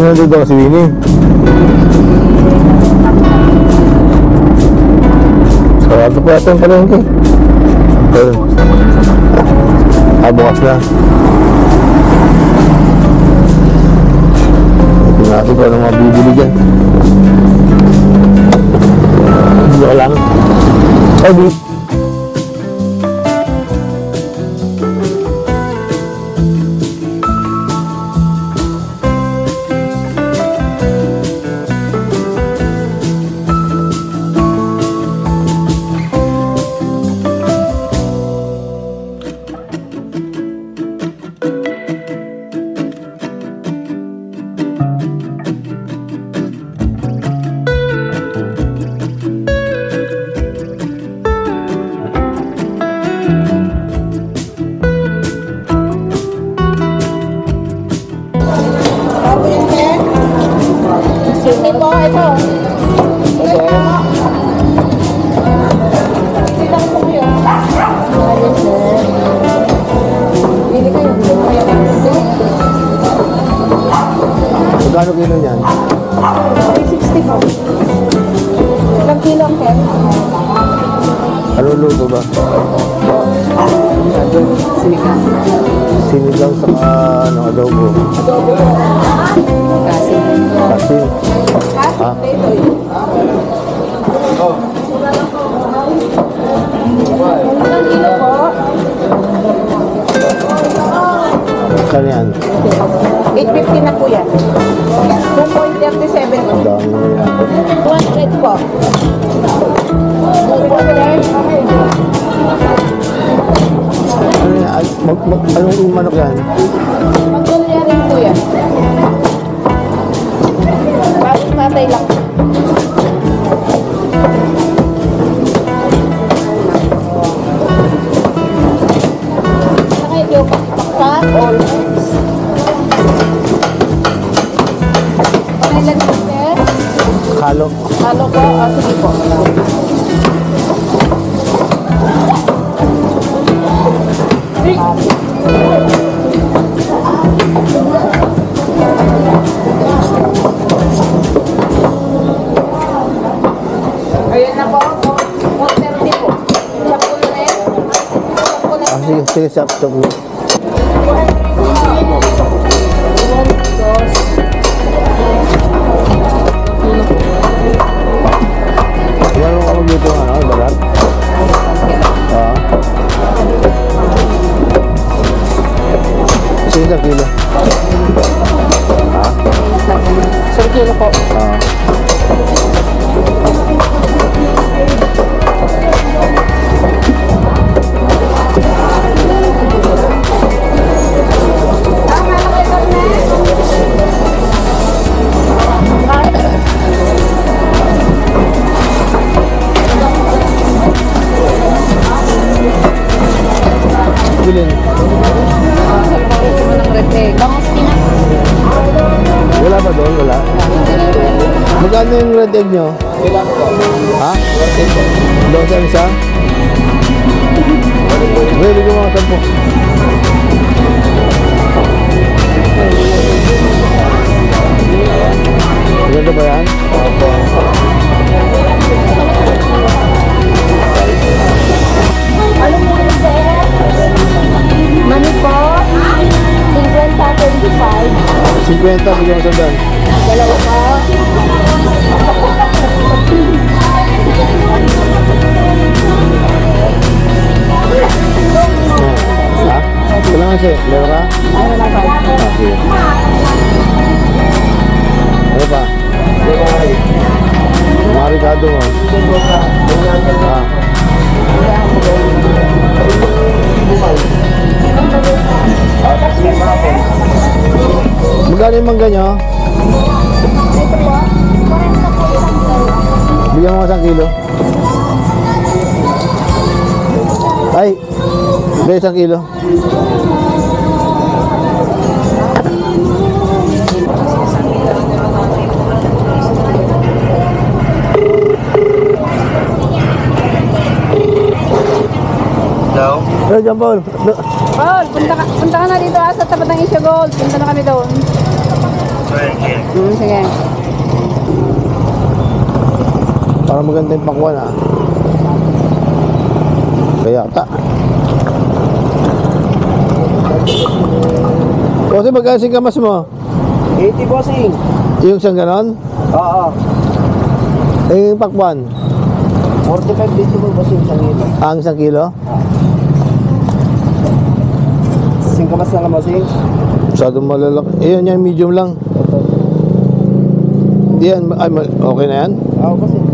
nandito si Winnie. Sarado po ito yung palengke. Bukas na. Ito natin kung anong mabibili dyan. Hindi ko lang. Sabi. Hindi po, ito. Kita ko po yun. Ayun, sir. Bili kayo. Magkano kilo yan? 360 po. Ilang kilo ang pen? Anong luto ba? Sinigang. Sinigang sa adobo. Adobo po. Kasi. Kasi. Ha? Ito yun. Ilang kilo po? Saan yan? 850 na po yan. 2.37 po. Ang dami na yan. 200 po. 200. Ano yan? Anong manok yan? Magdulya rin po yan. Bakit matay lang? Saka ito, pakpak or pangilan po, sir? Halo. Halo po? Sige po. Ayan na po. 130 po. Sa pulo rin. Sige, chop mo. Meron ka magluto ng ano, balat? Sige, isang kilo. Isang kilo po. Bilin. Wala ba doon? Wala. Magkano yung red egg nyo? Ha? Doon sa isa? Pwede ko mga 10. Maganda ba yan? Opo. Alam mo yun, sir? Mani po? 50, 25. 50, bigyan ko sandal. Dalawa po. Ha? Kailangan siya. Meron ka? Meron na ba? Okay. Ano pa? Mga Ricardo mo. Ha? Magkano yung mangga nyo? Ito po? 40 po isang kilo. Bigyan mo 1 kilo. Ay! Bigyan 1 kilo. Hello? Hello, John Paul. Paul, punta ka na dito sa tapat ng Isyo Gold. Punta na kami doon. Right here. Sige. Para maganda yung pakwan ah. Kaya ta. Kasi magkano singkamas mo? 80 bossing. Yung isang ganon? Oo. Eh, yung pakwan? 45 dito po bossing sa kilo. Ang 1 kilo? Singkamas na lang bossing. Masyadong malalaki. Ayun yan, medium lang. Hindi yan, ay, okay na yan? Oo bossing.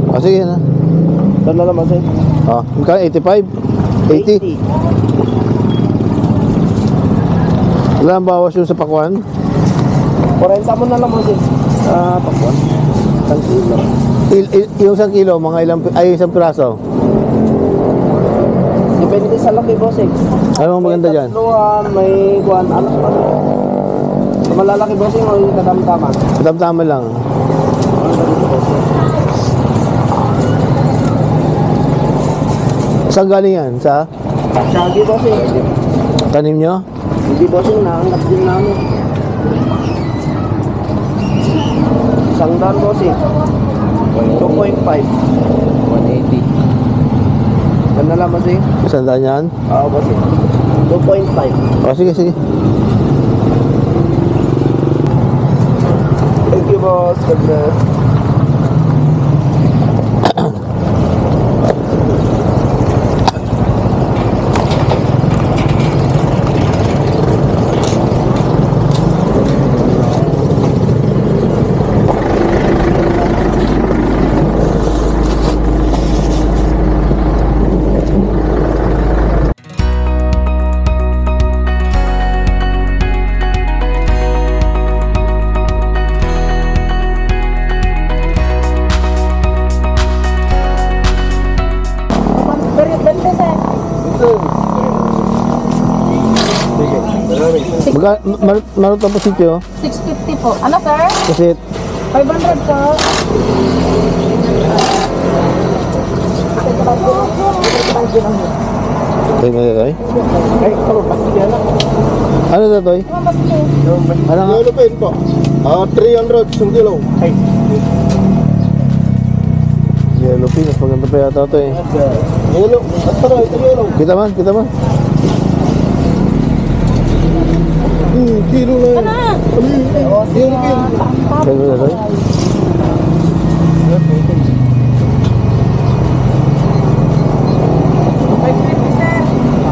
O sige na. Doon na lang bossing. O, magkano? 85? 80? Wala ang bawas yung sa pakwan? 40 mo na lang bossing. Pakwan. 1 kilo. Yung 1 kilo, mga ilang, ay isang piraso. Depende sa laki bossing. Ano ang maganda dyan? Tatluan, may kuwan, alas pa. Sa malalaki bossing o yung kadam-tama? Tama lang. Saan galing yan? Sa Shaggy bossing. tanim nyo? Hindi bossing, naanggap din namin. Sangdan bossing. 2.5. 180. Ganda lang bossing. Sandaan yan? Oo bossing. 2.5. O sige, sige. Thank you boss. God bless. Maruto po sityo? 650 po. Ano sir? Kasi 500 po. Toy, Ay, ano, pati yan lang. ano to, Toy? Ano nga? Yellow pen po. 300 isang kilo. Ay, Yellow pin, mas maganda pa yata ito eh. yellow. At tara, ito yellow. Kita man, kita man. Kilo na yun. Yellow pen. Saan mo na, Toy?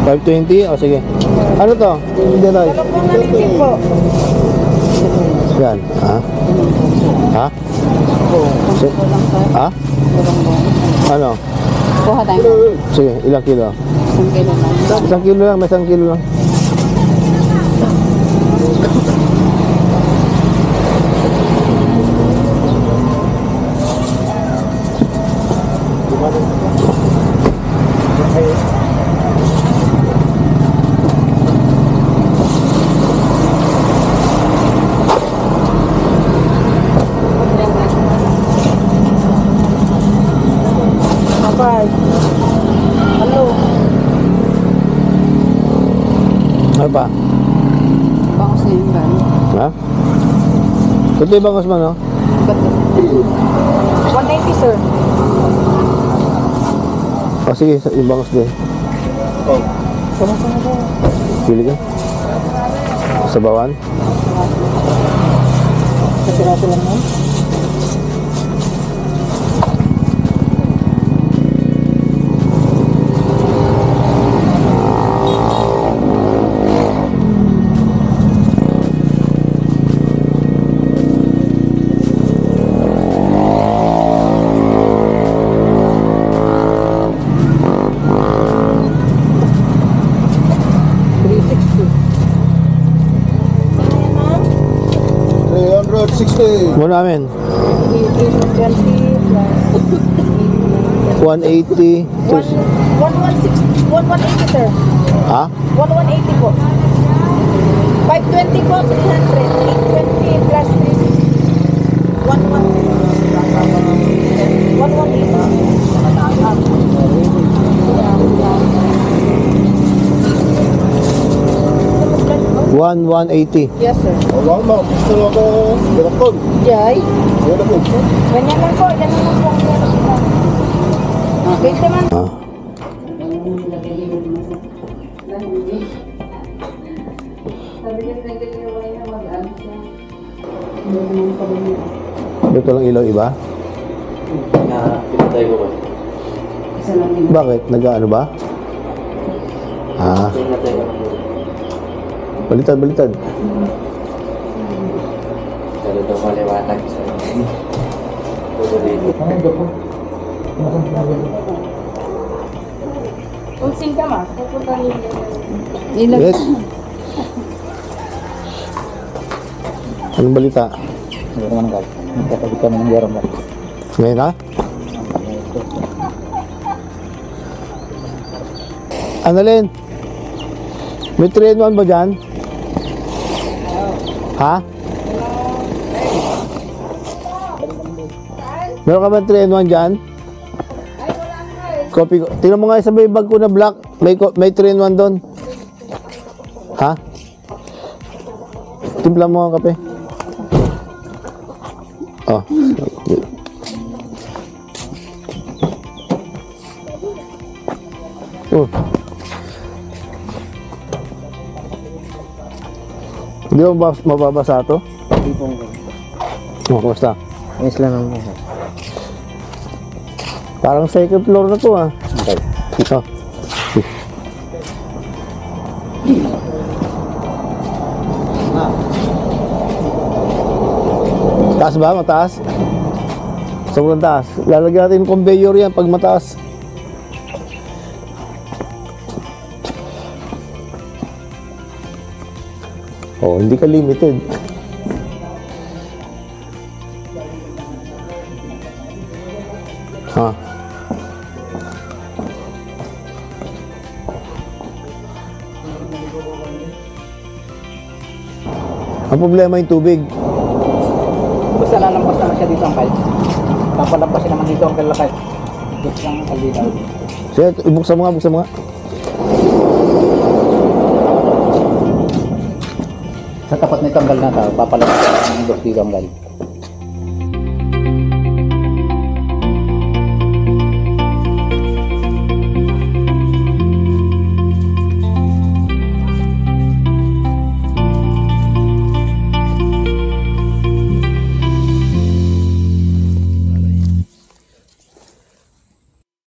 $5.20? O sige. Ano to? Hindi, Toy. Yan. Ha? Ha? Ha? Ano? Kuha tayo. Sige, ilang kilo? 1 kilo lang. 1 kilo lang, may 1 kilo lang. Ano pa? Bangos na yung ban. Ha? Ito yung bangos mo, no? 190 sir. O sige, yung bangos din. Pili ka. Sa bawan. Kasiraso lang mo. Mo namin. 320 plus 180. 1180 sir. Ha? 1180 po. 520 po, 300. 820 plus 360. 1180. 1,180. Yes, sir. Wala mo, gusto mo ako binakon. Jai. Wala po. Ganyan lang po. Ganyan lang po. Okay, naman. Ah. Dito lang ilaw iba? Pinatay ko ba? Bakit? Nag-ano ba? Ah, Pinatay ko. balitad, balitad. Pero ito maliwanag sa Todo dito. Unsing ka ma. Pupunta niyo. Yes. Anong balita? Hindi naman ka. Nagkatabi kami ng garo mo. Ngayon ha? Annalyn? May 3-in-1 ba dyan? Ha? Meron ka ba 3-in-1 dyan? Copy ko. Tingnan mo nga sa may bag ko na black. May 3-in-1 doon. Ha? Timpla mo ang kape. Oh. Oh. Hindi mo ba mababasa ito? Hindi po ko. Oh, kumusta? Ayos lang naman po. Parang second floor na to ah. Okay. Ito. Taas ba? Mataas? Sobrang taas. Lalagyan natin yung conveyor yan pag mataas. Oh, hindi ka limited. Ha? Ang problema yung tubig. Basta lalampas naman siya dito ang kal. Papalampasin naman dito ang kalakal. Dito lang ang kaldita. Sige, buksan mo nga, buksan mo nga. Sa tapat nito ang kal na tao, papalampasin naman dito ang kal.